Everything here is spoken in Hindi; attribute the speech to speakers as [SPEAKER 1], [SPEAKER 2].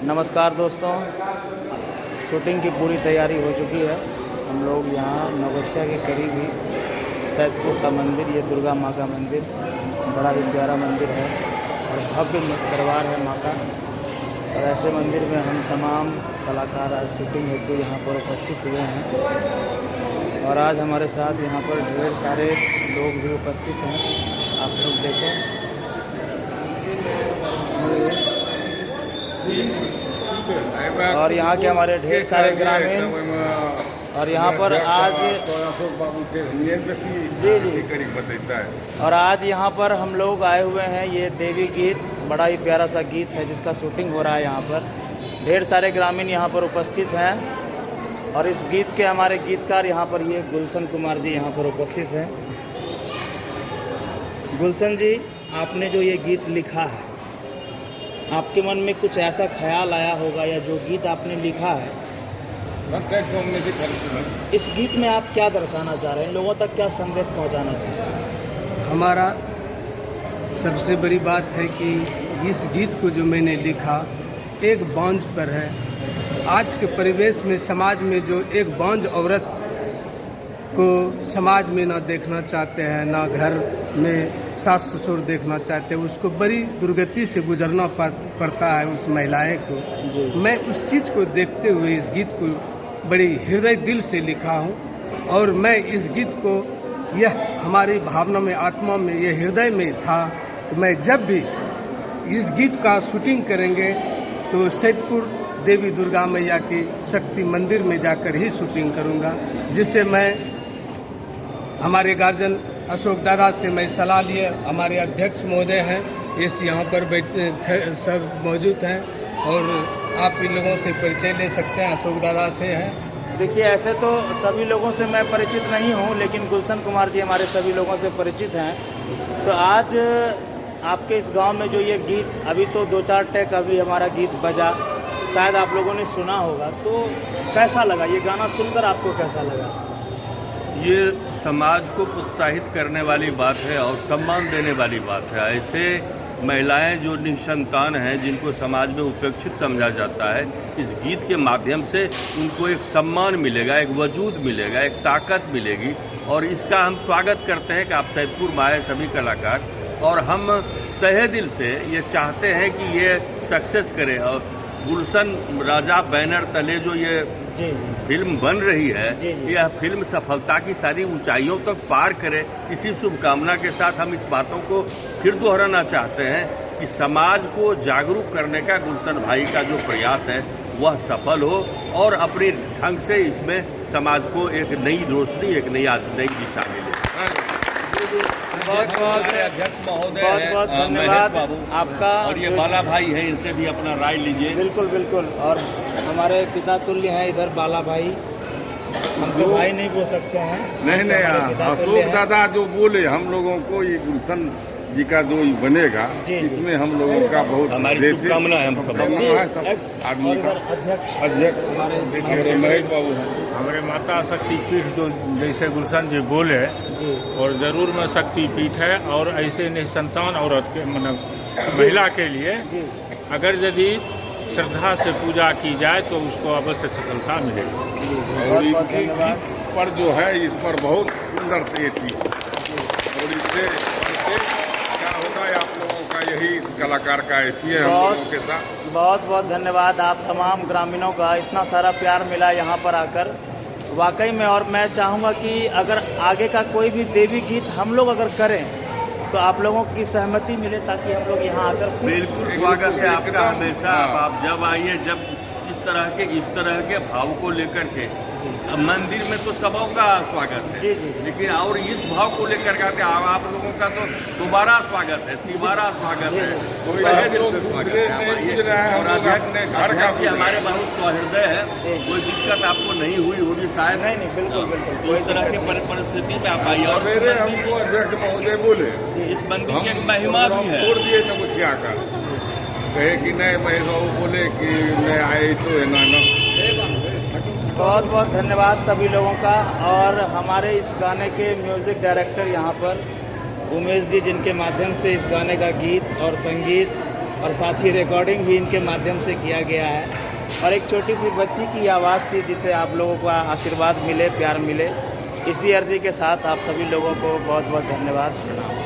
[SPEAKER 1] नमस्कार दोस्तों, शूटिंग की पूरी तैयारी हो चुकी है। हम लोग यहाँ नवगछिया के करीब ही सैदपुर का मंदिर, ये दुर्गा माँ का मंदिर बड़ा ही प्यारा मंदिर है और भव्य दरबार है माँ का। और ऐसे मंदिर में हम तमाम कलाकार आज शूटिंग हेतु यहाँ पर उपस्थित हुए हैं और आज हमारे साथ यहाँ पर ढेर सारे लोग भी उपस्थित हैं। आप लोग देखें और यहाँ के हमारे ढेर सारे ग्रामीण और यहाँ पर आज और आज यहाँ पर हम लोग आए हुए हैं। ये देवी गीत बड़ा ही प्यारा सा गीत है जिसका शूटिंग हो रहा है। यहाँ पर ढेर सारे ग्रामीण यहाँ पर उपस्थित हैं और इस गीत के हमारे गीतकार यहाँ पर ये गुलशन कुमार जी यहाँ पर उपस्थित हैं। गुलशन जी, आपने जो ये गीत लिखा है, आपके मन में कुछ ऐसा ख्याल आया होगा या जो गीत आपने लिखा है, इस गीत में आप क्या दर्शाना चाह रहे हैं, लोगों तक क्या संदेश पहुंचाना चाह रहे हैं?
[SPEAKER 2] हमारा सबसे बड़ी बात है कि इस गीत को जो मैंने लिखा एक बांझ पर है। आज के परिवेश में, समाज में जो एक बांझ औरत को समाज में ना देखना चाहते हैं, ना घर में सास ससुर देखना चाहते हैं, उसको बड़ी दुर्गति से गुजरना पड़ता है उस महिलाएं को। मैं उस चीज़ को देखते हुए इस गीत को बड़ी हृदय दिल से लिखा हूँ और मैं इस गीत को, यह हमारी भावना में, आत्मा में, ये हृदय में था कि मैं जब भी इस गीत का शूटिंग करेंगे तो सैदपुर देवी दुर्गा मैया की शक्ति मंदिर में जाकर ही शूटिंग करूँगा, जिससे मैं हमारे गार्जियन अशोक दादा से मैं सलाह लिए। हमारे अध्यक्ष महोदय हैं, इस यहाँ पर बैठे सब मौजूद हैं और आप इन लोगों से परिचय ले सकते हैं। अशोक दादा से हैं।
[SPEAKER 1] देखिए, ऐसे तो सभी लोगों से मैं परिचित नहीं हूँ, लेकिन गुलशन कुमार जी हमारे सभी लोगों से परिचित हैं। तो आज आपके इस गांव में जो ये गीत, अभी तो 2-4 टेक अभी हमारा गीत बजा, शायद आप लोगों ने सुना होगा, तो कैसा लगा ये गाना सुनकर? आपको कैसा लगा?
[SPEAKER 3] ये समाज को प्रोत्साहित करने वाली बात है और सम्मान देने वाली बात है। ऐसे महिलाएं जो निसंतान हैं, जिनको समाज में उपेक्षित समझा जाता है, इस गीत के माध्यम से उनको एक सम्मान मिलेगा, एक वजूद मिलेगा, एक ताकत मिलेगी और इसका हम स्वागत करते हैं कि आप सैदपुर में आए सभी कलाकार। और हम तहे दिल से ये चाहते हैं कि ये सक्सेस करे और गुलशन राजा बैनर तले जो ये फिल्म बन रही है, यह फिल्म सफलता की सारी ऊंचाइयों तक पार करे। इसी शुभकामना के साथ हम इस बातों को फिर दोहराना चाहते हैं कि समाज को जागरूक करने का गुलशन भाई का जो प्रयास है वह सफल हो और अपने ढंग से इसमें समाज को एक नई रोशनी, एक नई दिशा मिले।
[SPEAKER 1] बहुत
[SPEAKER 3] अध्यक्ष महोदय
[SPEAKER 1] धन्यवाद आपका।
[SPEAKER 3] और ये बाला भाई हैं, इनसे भी अपना राय लीजिए।
[SPEAKER 1] बिल्कुल बिल्कुल। और हमारे पिता तुल्य हैं इधर बाला भाई, हम तो भाई नहीं बोल सकते हैं।
[SPEAKER 4] नहीं, अशोक दादा जो बोले हम लोगों को, ये गुलशन जी का जो बनेगा इसमें हम लोगों का बहुत
[SPEAKER 3] हमारी शुभकामना है। हम सब
[SPEAKER 4] आदमी का अध्यक्ष महेश बाबू हैं।
[SPEAKER 5] हमारे माता शक्तिपीठ जो जैसे गुलशन जी बोले, और ज़रूर में शक्तिपीठ है और ऐसे निसंतान औरत के, मतलब महिला के लिए अगर यदि श्रद्धा से पूजा की जाए तो उसको अवश्य सफलता मिलेगी।
[SPEAKER 4] और इनके गीत पर जो है, इस पर बहुत सुंदर से थी और इससे क्या होगा, आप लोगों का यही कलाकार का ऐसी है हम लोगों के साथ।
[SPEAKER 1] बहुत बहुत धन्यवाद आप तमाम ग्रामीणों का, इतना सारा प्यार मिला यहाँ पर आकर वाकई में। और मैं चाहूँगा कि अगर आगे का कोई भी देवी गीत हम लोग अगर करें तो आप लोगों की सहमति मिले, ताकि हम लोग यहाँ आकर
[SPEAKER 3] बिल्कुल स्वागत है आपका हमेशा। आप जब आइए, जब इस तरह के भाव को लेकर के, मंदिर में तो सबों का स्वागत है, लेकिन और इस भाव को लेकर के आप लोगों का तो दोबारा स्वागत है, तिबारा स्वागत है, तहे दिल से स्वागत है। और अध्यक्ष जी हमारे बहुत सहृदय है, कोई दिक्कत आपको नहीं हुई होगी शायद।
[SPEAKER 1] नहीं, बिल्कुल।
[SPEAKER 3] तो इस तरह की परिस्थिति में आप आइए। और
[SPEAKER 4] हमको अध्यक्ष महोदय बोले
[SPEAKER 3] इस मंदिर की एक महिमा भी है।
[SPEAKER 4] छोड़ दिए नवगछिया का, कहे कि नहीं, महेश बाबू बोले कि मैं आए तो है ना।
[SPEAKER 1] बहुत बहुत धन्यवाद सभी लोगों का। और हमारे इस गाने के म्यूज़िक डायरेक्टर यहाँ पर उमेश जी, जिनके माध्यम से इस गाने का गीत और संगीत और साथ ही रिकॉर्डिंग भी इनके माध्यम से किया गया है। और एक छोटी सी बच्ची की आवाज़ थी जिसे आप लोगों का आशीर्वाद मिले, प्यार मिले। इसी अर्जी के साथ आप सभी लोगों को बहुत बहुत धन्यवाद। प्रणाम।